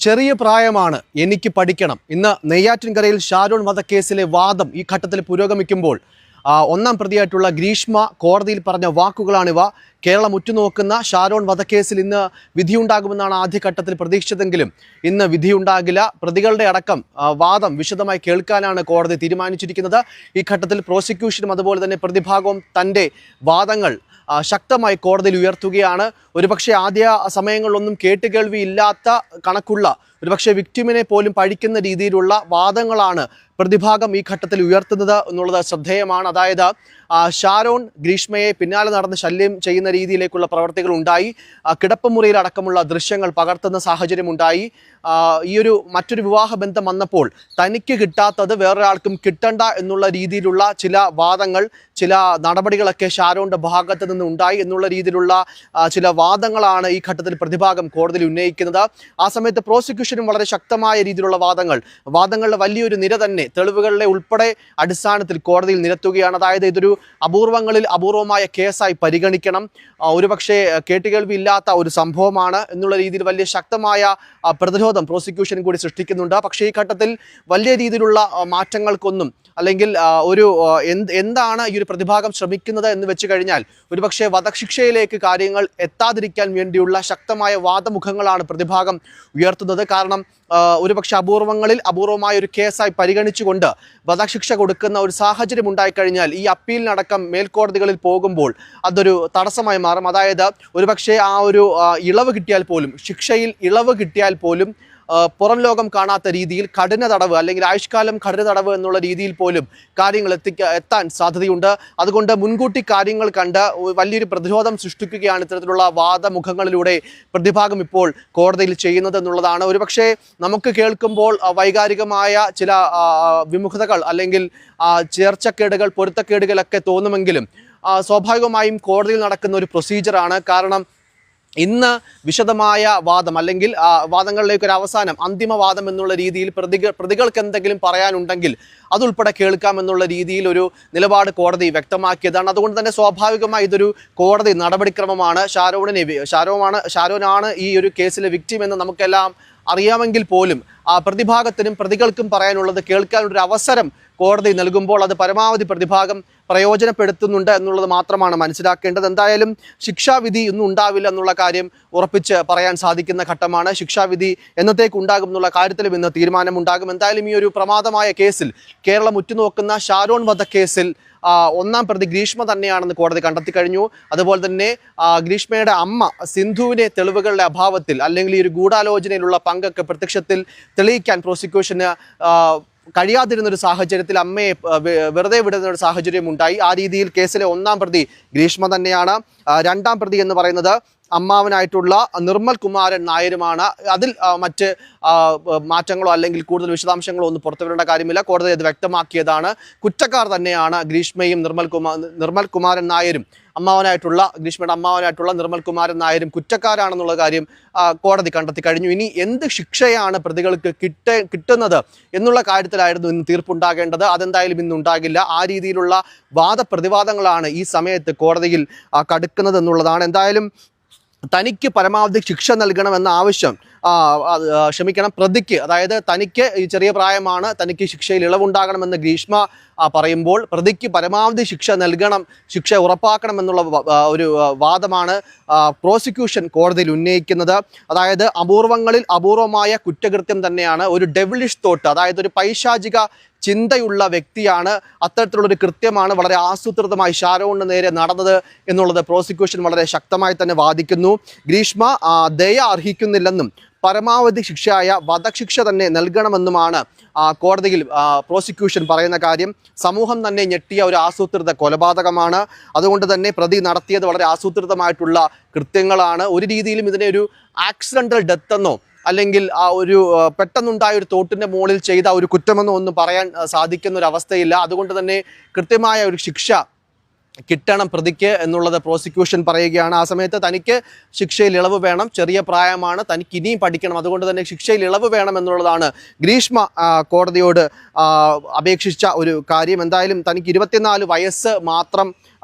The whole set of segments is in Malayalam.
ചെറിയ പ്രായമാണ്, എനിക്ക് പഠിക്കണം. ഇന്ന് നെയ്യാറ്റിൻകരയിൽ ഷാരോൺ വധക്കേസിലെ വാദം ഈ ഘട്ടത്തിൽ പുരോഗമിക്കുമ്പോൾ ഒന്നാം പ്രതിയായിട്ടുള്ള ഗ്രീഷ്മ കോടതിയിൽ പറഞ്ഞ വാക്കുകളാണിവ. കേരളം ഉറ്റുനോക്കുന്ന ഷാരോൺ വധക്കേസിൽ ഇന്ന് വിധിയുണ്ടാകുമെന്നാണ് ആദ്യഘട്ടത്തിൽ പ്രതീക്ഷിച്ചതെങ്കിലും ഇന്ന് വിധിയുണ്ടാകില്ല. പ്രതികളുടെ അടക്കം വാദം വിശദമായി കേൾക്കാനാണ് കോടതി തീരുമാനിച്ചിരിക്കുന്നത്. ഈ ഘട്ടത്തിൽ പ്രോസിക്യൂഷനും അതുപോലെ തന്നെ പ്രതിഭാഗവും തൻ്റെ വാദങ്ങൾ ശക്തമായി കോടതിയിൽ ഉയർത്തുകയാണ്. ഒരുപക്ഷെ ആദ്യ സമയങ്ങളിലൊന്നും കേട്ടുകേൾവി ഇല്ലാത്ത കണക്കുള്ള ഒരുപക്ഷെ വിക്ടിമിനെ പോലും പഴിക്കുന്ന രീതിയിലുള്ള വാദങ്ങളാണ് പ്രതിഭാഗം ഈ ഘട്ടത്തിൽ ഉയർത്തുന്നത് എന്നുള്ളത് ശ്രദ്ധേയമാണ്. അതായത് ഷാരോൺ ഗ്രീഷ്മയെ പിന്നാലെ നടന്ന് ശല്യം ചെയ്യുന്ന രീതിയിലേക്കുള്ള പ്രവർത്തികൾ ഉണ്ടായി. കിടപ്പുമുറിയിൽ അടക്കമുള്ള ദൃശ്യങ്ങൾ പകർത്തുന്ന സാഹചര്യം ഉണ്ടായി. മറ്റൊരു വിവാഹ ബന്ധം വന്നപ്പോൾ തനിക്ക് കിട്ടാത്തത് വേറൊരാൾക്കും കിട്ടണ്ട എന്നുള്ള രീതിയിലുള്ള ചില വാദങ്ങൾ, ചില നടപടികളൊക്കെ ഷാരോണിന്റെ ഭാഗത്ത് നിന്ന് ഉണ്ടായി എന്നുള്ള രീതിയിലുള്ള ചില വാദങ്ങളാണ് ഈ ഘട്ടത്തിൽ പ്രതിഭാഗം കോടതിയിൽ ഉന്നയിക്കുന്നത്. ആ സമയത്ത് പ്രോസിക്യൂഷനും വളരെ ശക്തമായ രീതിയിലുള്ള വാദങ്ങളുടെ വലിയൊരു നിര തന്നെ തെളിവുകളുടെ ഉൾപ്പെടെ അടിസ്ഥാനത്തിൽ കോടതിയിൽ നിരത്തുകയാണ്. അതായത് ഇതൊരു അപൂർവങ്ങളിൽ അപൂർവമായ കേസായി പരിഗണിക്കണം, ഒരുപക്ഷെ കേട്ടുകേൾവി ഇല്ലാത്ത ഒരു സംഭവമാണ് എന്നുള്ള രീതിയിൽ വലിയ ശക്തമായ പ്രതിരോധം പ്രോസിക്യൂഷൻ കൂടി സൃഷ്ടിക്കുന്നുണ്ട്. പക്ഷേ ഈ ഘട്ടത്തിൽ വലിയ രീതിയിലുള്ള മാറ്റങ്ങൾക്കൊന്നും അല്ലെങ്കിൽ എന്താണ് ഈ ഒരു പ്രതിഭാഗം ശ്രമിക്കുന്നത് എന്ന് വെച്ച് കഴിഞ്ഞാൽ ഒരുപക്ഷെ വധശിക്ഷയിലേക്ക് കാര്യങ്ങൾ എത്താതിരിക്കാൻ വേണ്ടിയുള്ള ശക്തമായ വാദമുഖങ്ങളാണ് പ്രതിഭാഗം ഉയർത്തുന്നത്. കാരണം ഒരുപക്ഷെ അപൂർവങ്ങളിൽ അപൂർവമായ ഒരു കേസായി പരിഗണിച്ചുകൊണ്ട് വധശിക്ഷ കൊടുക്കുന്ന ഒരു സാഹചര്യം ഉണ്ടായിക്കഴിഞ്ഞാൽ ഈ അപ്പീലിനടക്കം മേൽക്കോടതികളിൽ പോകുമ്പോൾ അതൊരു തടസ്സമായി മാറും. അതായത് ഒരുപക്ഷെ ഇളവ് കിട്ടിയാൽ പോലും, ശിക്ഷയിൽ ഇളവ് കിട്ടിയാൽ പോലും പുറം ലോകം കാണാത്ത രീതിയിൽ കഠിന തടവ് അല്ലെങ്കിൽ ആയുഷ്കാലം കഠിന തടവ് എന്നുള്ള രീതിയിൽ പോലും കാര്യങ്ങൾ എത്താൻ സാധ്യതയുണ്ട്. അതുകൊണ്ട് മുൻകൂട്ടി കാര്യങ്ങൾ കണ്ട് വലിയൊരു പ്രതിരോധം സൃഷ്ടിക്കുകയാണ് ഇത്തരത്തിലുള്ള വാദമുഖങ്ങളിലൂടെ പ്രതിഭാഗം ഇപ്പോൾ കോടതിയിൽ ചെയ്യുന്നത് എന്നുള്ളതാണ്. ഒരുപക്ഷെ നമുക്ക് കേൾക്കുമ്പോൾ വൈകാരികമായ ചില വിമുഖതകൾ അല്ലെങ്കിൽ ചേർച്ചക്കേടുകൾ, പൊരുത്തക്കേടുകളൊക്കെ തോന്നുമെങ്കിലും സ്വാഭാവികമായും കോടതിയിൽ നടക്കുന്ന ഒരു പ്രൊസീജിയറാണ്. കാരണം ഇന്ന് വിശദമായ വാദം അല്ലെങ്കിൽ വാദങ്ങളിലേക്ക് ഒരു അവസാനം അന്തിമവാദം എന്നുള്ള രീതിയിൽ പ്രതികൾക്ക് എന്തെങ്കിലും പറയാനുണ്ടെങ്കിൽ അതുൾപ്പെടെ കേൾക്കാമെന്നുള്ള രീതിയിൽ ഒരു നിലപാട് കോടതി വ്യക്തമാക്കിയതാണ്. അതുകൊണ്ട് തന്നെ സ്വാഭാവികമായി ഇതൊരു കോടതി നടപടിക്രമമാണ്. ഷാരോനാണ് ഈ ഒരു കേസിലെ വിക്ടിം എന്ന് നമുക്കെല്ലാം അറിയാമെങ്കിൽ പോലും പ്രതിഭാഗത്തിനും പ്രതികൾക്കും പറയാനുള്ളത് കേൾക്കാനൊരു അവസരം കോടതി നൽകുമ്പോൾ അത് പരമാവധി പ്രതിഭാഗം പ്രയോജനപ്പെടുത്തുന്നുണ്ട് എന്നുള്ളത് മാത്രമാണ് മനസ്സിലാക്കേണ്ടത്. എന്തായാലും ശിക്ഷാവിധി ഒന്നും ഉണ്ടാവില്ല എന്നുള്ള കാര്യം ഉറപ്പിച്ച് പറയാൻ സാധിക്കുന്ന ഘട്ടമാണ്. ശിക്ഷാവിധി എന്നത്തേക്ക് ഉണ്ടാകും എന്നുള്ള കാര്യത്തിലും ഇന്ന് തീരുമാനമുണ്ടാകും. എന്തായാലും ഈ ഒരു പ്രമാദമായ കേസിൽ, കേരളം ഉറ്റുനോക്കുന്ന ഷാരോൺ വധക്കേസിൽ ഒന്നാം പ്രതി ഗ്രീഷ്മ തന്നെയാണെന്ന് കോടതി കണ്ടെത്തി കഴിഞ്ഞു. അതുപോലെ തന്നെ ഗ്രീഷ്മയുടെ അമ്മ സിന്ധുവിനെ തെളിവുകളുടെ അഭാവത്തിൽ അല്ലെങ്കിൽ ഈ ഒരു ഗൂഢാലോചനയിലുള്ള പങ്കൊക്കെ പ്രത്യക്ഷത്തിൽ തെളിയിക്കാൻ പ്രോസിക്യൂഷന് കഴിയാതിരുന്നൊരു സാഹചര്യത്തിൽ അമ്മയെ വെറുതെ വിടുന്ന ഒരു സാഹചര്യം ഉണ്ടായി. ആ രീതിയിൽ കേസിലെ ഒന്നാം പ്രതി ഗ്രീഷ്മ തന്നെയാണ്. രണ്ടാം പ്രതി എന്ന് പറയുന്നത് അമ്മാവനായിട്ടുള്ള നിർമ്മൽ കുമാരൻ നായരുമാണ്. അതിൽ മറ്റ് മാറ്റങ്ങളോ അല്ലെങ്കിൽ കൂടുതൽ വിശദാംശങ്ങളോ ഒന്നും പുറത്തുവരേണ്ട കാര്യമില്ല. കോടതി അത് വ്യക്തമാക്കിയതാണ്. കുറ്റക്കാർ തന്നെയാണ് ഗ്രീഷ്മയും നിർമ്മൽ കുമാരൻ നായരും. ഗ്രീഷ്മയുടെ അമ്മാവനായിട്ടുള്ള നിർമ്മൽ കുമാരൻ നായരും കുറ്റക്കാരാണെന്നുള്ള കാര്യം കോടതി കണ്ടെത്തി കഴിഞ്ഞു. ഇനി എന്ത് ശിക്ഷയാണ് പ്രതികൾക്ക് കിട്ടുന്നത് എന്നുള്ള കാര്യത്തിലായിരുന്നു ഇന്ന് തീർപ്പുണ്ടാകേണ്ടത്. അതെന്തായാലും ഇന്നുണ്ടാകില്ല. ആ രീതിയിലുള്ള വാദപ്രതിവാദങ്ങളാണ് ഈ സമയത്ത് കോടതിയിൽ കടുക്കുന്നത് എന്നുള്ളതാണ്. എന്തായാലും തനിക്ക് പരമാവധി ശിക്ഷ നൽകണമെന്ന ആവശ്യം പ്രതിക്ക്, അതായത് തനിക്ക് ചെറിയ പ്രായമാണ്, തനിക്ക് ശിക്ഷയിൽ ഇളവുണ്ടാകണമെന്ന് ഗ്രീഷ്മ പറയുമ്പോൾ പ്രതിക്ക് പരമാവധി ശിക്ഷ നൽകണം, ശിക്ഷ ഉറപ്പാക്കണം എന്നുള്ള ഒരു വാദമാണ് പ്രോസിക്യൂഷൻ കോടതിയിൽ ഉന്നയിക്കുന്നത്. അതായത് അപൂർവങ്ങളിൽ അപൂർവമായ കുറ്റകൃത്യം തന്നെയാണ്. ഒരു ഡെവിളിഷ് തോട്ട്, അതായത് ഒരു പൈശാചിക ചിന്തയുള്ള വ്യക്തിയാണ്. അത്തരത്തിലുള്ളൊരു കൃത്യമാണ് വളരെ ആസൂത്രിതമായി ഷാരോണിന് നേരെ നടന്നത് എന്നുള്ളത് പ്രോസിക്യൂഷൻ വളരെ ശക്തമായി തന്നെ വാദിക്കുന്നു. ഗ്രീഷ്മ ദയ അർഹിക്കുന്നില്ലെന്നും പരമാവധി ശിക്ഷയായ വധശിക്ഷ തന്നെ നൽകണമെന്നുമാണ് കോടതിയിൽ പ്രോസിക്യൂഷൻ പറയുന്ന കാര്യം. സമൂഹം തന്നെ ഞെട്ടിയ ഒരു ആസൂത്രിത കൊലപാതകമാണ്. അതുകൊണ്ട് തന്നെ പ്രതി നടത്തിയത് വളരെ ആസൂത്രിതമായിട്ടുള്ള കൃത്യങ്ങളാണ്. ഒരു രീതിയിലും ഇതിനെ ഒരു ആക്സിഡൻ്റൽ ഡെത്ത് എന്നോ അല്ലെങ്കിൽ പെട്ടെന്നുണ്ടായ ഒരു തോട്ടിൻ്റെ മുകളിൽ ചെയ്ത ഒരു കുറ്റമെന്നോ ഒന്നും പറയാൻ സാധിക്കുന്ന ഒരു അവസ്ഥയില്ല. അതുകൊണ്ട് തന്നെ കൃത്യമായ ഒരു ശിക്ഷ കിട്ടണം പ്രതിക്ക് എന്നുള്ളത് പ്രോസിക്യൂഷൻ പറയുകയാണ്. ആ സമയത്ത് തനിക്ക് ശിക്ഷയിൽ ഇളവ് വേണം, ചെറിയ പ്രായമാണ്, തനിക്ക് ഇനിയും പഠിക്കണം, അതുകൊണ്ട് തന്നെ ശിക്ഷയിൽ ഇളവ് വേണം എന്നുള്ളതാണ് ഗ്രീഷ്മ കോടതിയോട് അപേക്ഷിച്ച ഒരു കാര്യം. എന്തായാലും തനിക്ക് 24 വയസ്സ് മാത്രം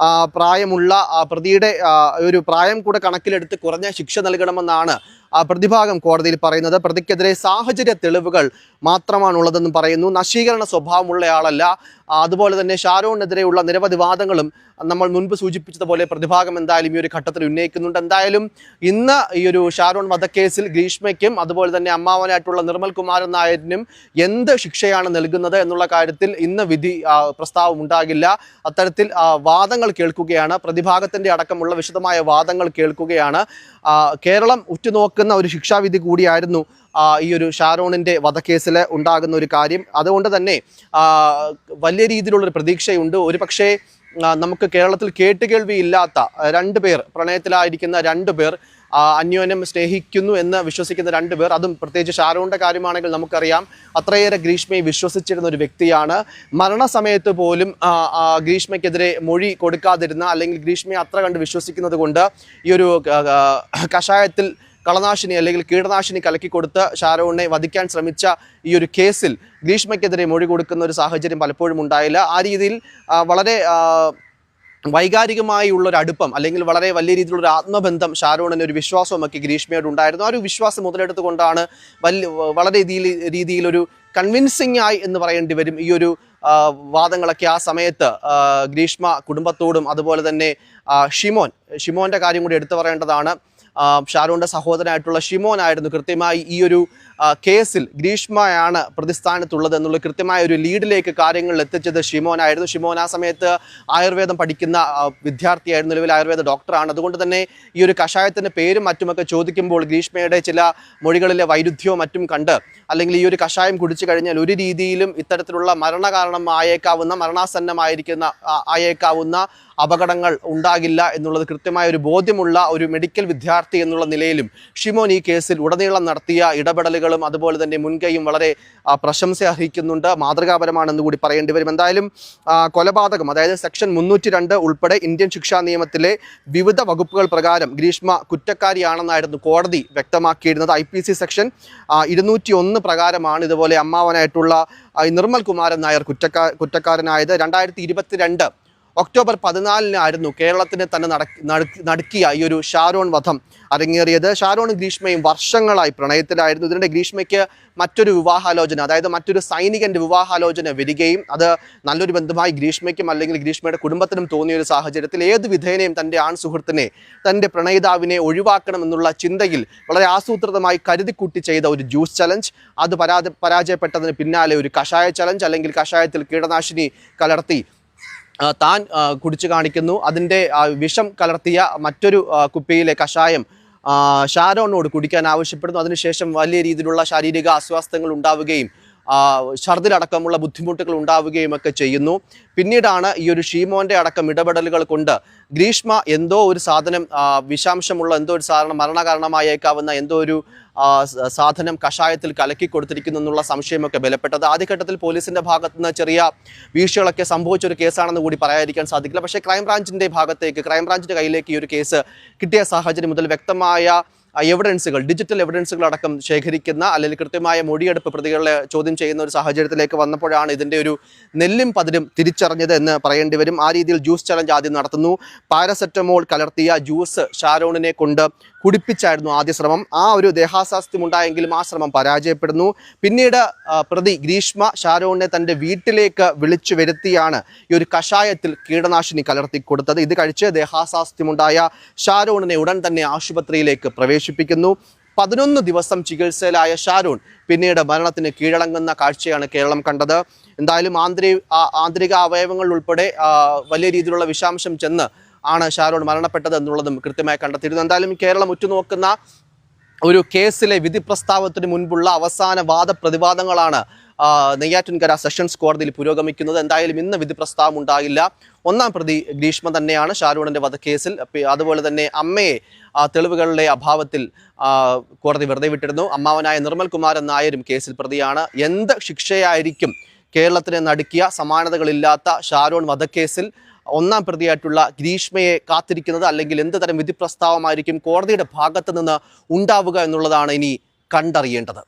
പ്രായമുള്ള പ്രതിയുടെ ഒരു പ്രായം കൂടെ കണക്കിലെടുത്ത് കുറഞ്ഞ ശിക്ഷ നൽകണമെന്നാണ് പ്രതിഭാഗം കോടതിയിൽ പറയുന്നത്. പ്രതിക്കെതിരെ സാഹചര്യ തെളിവുകൾ മാത്രമാണുള്ളതെന്നും പറയുന്നു. നശീകരണ സ്വഭാവമുള്ളയാളല്ല. അതുപോലെ തന്നെ ഷാരോണിനെതിരെയുള്ള നിരവധി വാദങ്ങളും നമ്മൾ മുൻപ് സൂചിപ്പിച്ചതുപോലെ പ്രതിഭാഗം എന്തായാലും ഈ ഒരു ഘട്ടത്തിൽ ഉന്നയിക്കുന്നുണ്ട്. എന്തായാലും ഇന്ന് ഈ ഒരു ഷാരോൺ വധക്കേസിൽ ഗ്രീഷ്മയ്ക്കും അതുപോലെ തന്നെ അമ്മാവനായിട്ടുള്ള നിർമ്മൽ കുമാരൻ നായരിനും എന്ത് ശിക്ഷയാണ് നൽകുന്നത് എന്നുള്ള കാര്യത്തിൽ ഇന്ന് വിധി പ്രസ്താവം ഉണ്ടാകില്ല. അത്തരത്തിൽ വാദങ്ങൾ കേൾക്കുകയാണ്. പ്രതിഭാഗത്തിന്റെ അടക്കമുള്ള വിശദമായ വാദങ്ങൾ കേൾക്കുകയാണ്. കേരളം ഉറ്റുനോക്കുന്ന ഒരു ശിക്ഷാവിധി കൂടിയായിരുന്നു ഈ ഒരു ഷാരോണിന്റെ വധക്കേസിൽ ഉണ്ടാകുന്ന ഒരു കാര്യം. അതുകൊണ്ട് തന്നെ വലിയ രീതിയിലുള്ളൊരു പ്രതീക്ഷയുണ്ട്. ഒരു പക്ഷേ നമുക്ക് കേരളത്തിൽ കേട്ടുകേൾവിയില്ലാത്ത രണ്ടുപേർ, പ്രണയത്തിലായിരിക്കുന്ന രണ്ടുപേർ, അന്യോന്യം സ്നേഹിക്കുന്നു എന്ന് വിശ്വസിക്കുന്ന രണ്ടുപേർ, അതും പ്രത്യേകിച്ച് ഷാരോണിന്റെ കാര്യമാണെങ്കിൽ നമുക്കറിയാം അത്രയേറെ ഗ്രീഷ്മയെ വിശ്വസിച്ചിരുന്ന ഒരു വ്യക്തിയാണ്. മരണസമയത്ത് പോലും ഗ്രീഷ്മയ്ക്കെതിരെ മൊഴി കൊടുക്കാതിരുന്ന, അല്ലെങ്കിൽ ഗ്രീഷ്മയെ അത്ര കണ്ട് വിശ്വസിക്കുന്നത് കൊണ്ട് ഈ ഒരു കഷായത്തിൽ കളനാശിനി അല്ലെങ്കിൽ കീടനാശിനി കലക്കിക്കൊടുത്ത് ഷാരോണിനെ വധിക്കാൻ ശ്രമിച്ച ഈ ഒരു കേസിൽ ഗ്രീഷ്മയ്ക്കെതിരെ മൊഴി കൊടുക്കുന്ന ഒരു സാഹചര്യം പലപ്പോഴും ഉണ്ടായില്ല. ആ രീതിയിൽ വളരെ വൈകാരികമായുള്ളൊരു അടുപ്പം, അല്ലെങ്കിൽ വളരെ വലിയ രീതിയിലുള്ളൊരു ആത്മബന്ധം ഷാരോണിന് ഒരു വിശ്വാസമൊക്കെ ഗ്രീഷ്മയോട് ഉണ്ടായിരുന്നു. ആ ഒരു വിശ്വാസം മുതലെടുത്തുകൊണ്ടാണ് വളരെ രീതിയിലൊരു കൺവിൻസിംഗ് ആയി എന്ന് പറയേണ്ടി വരും ഈ ഒരു വാദങ്ങളൊക്കെ ആ സമയത്ത് ഗ്രീഷ്മ കുടുംബത്തോടും അതുപോലെ തന്നെ ഷിമോന്റെ കാര്യം കൂടി എടുത്തു പറയേണ്ടതാണ്. ഷാരോണിന്റെ സഹോദരനായിട്ടുള്ള ഷിമോൻ ആയിരുന്നു കൃത്യമായി ഈ ഒരു കേസിൽ ഗ്രീഷ്മയാണ് പ്രതിസ്ഥാനത്തുള്ളത് എന്നുള്ള കൃത്യമായ ഒരു ലീഡിലേക്ക് കാര്യങ്ങൾ എത്തിച്ചത് ഷിമോനായിരുന്നു. ഷിമോൻ ആ സമയത്ത് ആയുർവേദം പഠിക്കുന്ന വിദ്യാർത്ഥിയായിരുന്നു, നിലവിൽ ആയുർവേദ ഡോക്ടറാണ്. അതുകൊണ്ട് തന്നെ ഈ ഒരു കഷായത്തിൻ്റെ പേരും മറ്റുമൊക്കെ ചോദിക്കുമ്പോൾ ഗ്രീഷ്മയുടെ ചില മൊഴികളിലെ വൈരുദ്ധ്യവും മറ്റും കണ്ട്, അല്ലെങ്കിൽ ഈ ഒരു കഷായം കുടിച്ചു കഴിഞ്ഞാൽ ഒരു രീതിയിലും ഇത്തരത്തിലുള്ള മരണാസന്നമായേക്കാവുന്ന അപകടങ്ങൾ ഉണ്ടാകില്ല എന്നുള്ളത് കൃത്യമായ ഒരു ബോധ്യമുള്ള ഒരു മെഡിക്കൽ വിദ്യാർത്ഥി എന്നുള്ള നിലയിലും ഷിമോൻ ഈ കേസിൽ ഉടനീളം നടത്തിയ ഇടപെടലുകളും അതുപോലെ തന്നെ മുൻകൈയും വളരെ പ്രശംസ അർഹിക്കുന്നുണ്ട്, മാതൃകാപരമാണെന്ന് കൂടി പറയേണ്ടി വരും. എന്തായാലും കൊലപാതകം, അതായത് സെക്ഷൻ 302 ഉൾപ്പെടെ ഇന്ത്യൻ ശിക്ഷാ നിയമത്തിലെ വിവിധ വകുപ്പുകൾ പ്രകാരം ഗ്രീഷ്മ കുറ്റക്കാരിയാണെന്നായിരുന്നു കോടതി വ്യക്തമാക്കിയിരുന്നത്. IPC സെക്ഷൻ 201 പ്രകാരമാണ് ഇതുപോലെ അമ്മാവനായിട്ടുള്ള നിർമ്മൽ കുമാരൻ നായർ കുറ്റക്കാരനായത്. 2022 ഒക്ടോബർ 14 കേരളത്തിന് തന്നെ നടക്കിയ ഈ ഒരു ഷാരോൺ വധം അരങ്ങേറിയത്. ഷാരോണും ഗ്രീഷ്മയും വർഷങ്ങളായി പ്രണയത്തിലായിരുന്നു. ഇതിനിടെ ഗ്രീഷ്മയ്ക്ക് മറ്റൊരു വിവാഹാലോചന, അതായത് മറ്റൊരു സൈനികന്റെ വിവാഹാലോചന വരികയും അത് നല്ലൊരു ബന്ധമായി ഗ്രീഷ്മയ്ക്കും അല്ലെങ്കിൽ ഗ്രീഷ്മയുടെ കുടുംബത്തിനും തോന്നിയ ഒരു സാഹചര്യത്തിൽ ഏത് വിധേനയും തൻ്റെ ആൺ സുഹൃത്തിനെ, തൻ്റെ പ്രണയിതാവിനെ ഒഴിവാക്കണമെന്നുള്ള ചിന്തയിൽ വളരെ ആസൂത്രിതമായി കരുതിക്കൂട്ടി ചെയ്ത ഒരു ജ്യൂസ് ചലഞ്ച്, അത് പരാജയപ്പെട്ടതിന് പിന്നാലെ ഒരു കഷായ ചലഞ്ച്, അല്ലെങ്കിൽ കഷായത്തിൽ കീടനാശിനി കലർത്തി താൻ കുടിച്ചു കാണിക്കുന്നു. അതിൻ്റെ വിഷം കലർത്തിയ മറ്റൊരു കുപ്പിയിലെ കഷായം ഷാരോണിനോട് കുടിക്കാൻ ആവശ്യപ്പെടുന്നു. അതിനുശേഷം വലിയ രീതിയിലുള്ള ശാരീരിക അസ്വാസ്ഥ്യങ്ങൾ ഉണ്ടാവുകയും ഛർദിലടക്കമുള്ള ബുദ്ധിമുട്ടുകൾ ഉണ്ടാവുകയും ഒക്കെ ചെയ്യുന്നു. പിന്നീടാണ് ഈ ഒരു ഷീമോന്റെ അടക്കം ഇടപെടലുകൾ കൊണ്ട് ഗ്രീഷ്മ എന്തോ ഒരു സാധനം, വിഷാംശമുള്ള എന്തോ ഒരു സാധനം, മരണകാരണമായേക്കാവുന്ന എന്തോ ഒരു സാധനം കഷായത്തിൽ കലക്കി കൊടുത്തിരിക്കുന്നു എന്നുള്ള സംശയമൊക്കെ ബലപ്പെട്ടത്. ആദ്യഘട്ടത്തിൽ പോലീസിന്റെ ഭാഗത്ത് നിന്ന് ചെറിയ വീഴ്ചകളൊക്കെ സംഭവിച്ച ഒരു കേസാണെന്ന് കൂടി പറയാതിരിക്കാൻ സാധിക്കില്ല. പക്ഷേ ക്രൈംബ്രാഞ്ചിന്റെ കയ്യിലേക്ക് ഈ ഒരു കേസ് കിട്ടിയ സാഹചര്യം മുതൽ വ്യക്തമായ ഡിജിറ്റൽ എവിഡൻസുകൾ അടക്കം ശേഖരിക്കുന്ന, അല്ലെങ്കിൽ കൃത്യമായ മൊഴിയെടുപ്പ് പ്രതികളെ ചോദ്യം ചെയ്യുന്ന ഒരു സാഹചര്യത്തിലേക്ക് വന്നപ്പോഴാണ് ഇതിൻ്റെ ഒരു നെല്ലും പതിരും തിരിച്ചറിഞ്ഞത് എന്ന് പറയേണ്ടി വരും. ആ രീതിയിൽ ജ്യൂസ് ചലഞ്ച് ആദ്യം നടത്തുന്നു. പാരസെറ്റമോൾ കലർത്തിയ ജ്യൂസ് ഷാരോണിനെ കൊണ്ട് കുടിപ്പിച്ചായിരുന്നു ആദ്യ ശ്രമം. ആ ഒരു ദേഹാസ്വാസ്ഥ്യം ഉണ്ടായെങ്കിലും ആ ശ്രമം പരാജയപ്പെടുന്നു. പിന്നീട് പ്രതി ഗ്രീഷ്മ ഷാരോണിനെ തൻ്റെ വീട്ടിലേക്ക് വിളിച്ചു വരുത്തിയാണ് ഈ ഒരു കഷായത്തിൽ കീടനാശിനി കലർത്തി കൊടുത്തത്. ഇത് കഴിച്ച് ദേഹാസ്വാസ്ഥ്യമുണ്ടായ ഷാരോണിനെ ഉടൻ തന്നെ ആശുപത്രിയിലേക്ക് പ്രവേശിപ്പിക്കുന്നു. 11 ദിവസം ചികിത്സയിലായ ഷാരോൺ പിന്നീട് മരണത്തിന് കീഴടങ്ങുന്ന കാഴ്ചയാണ് കേരളം കണ്ടത്. എന്തായാലും ആന്തരിക അവയവങ്ങൾ ഉൾപ്പെടെ വലിയ രീതിയിലുള്ള വിഷാംശം ചെന്ന് ആണ് ഷാരോൺ മരണപ്പെട്ടത് എന്നുള്ളതും കൃത്യമായി കണ്ടെത്തിയിരുന്നു. എന്തായാലും കേരളം ഉറ്റുനോക്കുന്ന ഒരു കേസിലെ വിധി പ്രസ്താവത്തിന് മുൻപുള്ള അവസാന വാദപ്രതിവാദങ്ങളാണ് നെയ്യാറ്റിൻകര സെഷൻസ് കോടതിയിൽ പുരോഗമിക്കുന്നത്. എന്തായാലും ഇന്ന് വിധി പ്രസ്താവം ഉണ്ടാകില്ല. ഒന്നാം പ്രതി ഗ്രീഷ്മ തന്നെയാണ് ഷാരോണിന്റെ വധക്കേസിൽ. അതുപോലെ തന്നെ അമ്മയെ തെളിവുകളുടെ അഭാവത്തിൽ കോടതി വെറുതെ വിട്ടിരുന്നു. അമ്മാവനായ നിർമ്മൽ കുമാരൻ നായരും കേസിൽ പ്രതിയാണ്. എന്ത് ശിക്ഷയായിരിക്കും കേരളത്തിന് നടുക്കിയ സമാനതകളില്ലാത്ത ഷാരോൺ വധക്കേസിൽ ഒന്നാം പ്രതിയായിട്ടുള്ള ഗ്രീഷ്മയെ കാത്തിരിക്കുന്നത്, അല്ലെങ്കിൽ എന്ത് തരം വിധി പ്രസ്താവമായിരിക്കും കോടതിയുടെ ഭാഗത്ത് നിന്ന് ഉണ്ടാവുക എന്നുള്ളതാണ് ഇനി കണ്ടറിയേണ്ടത്.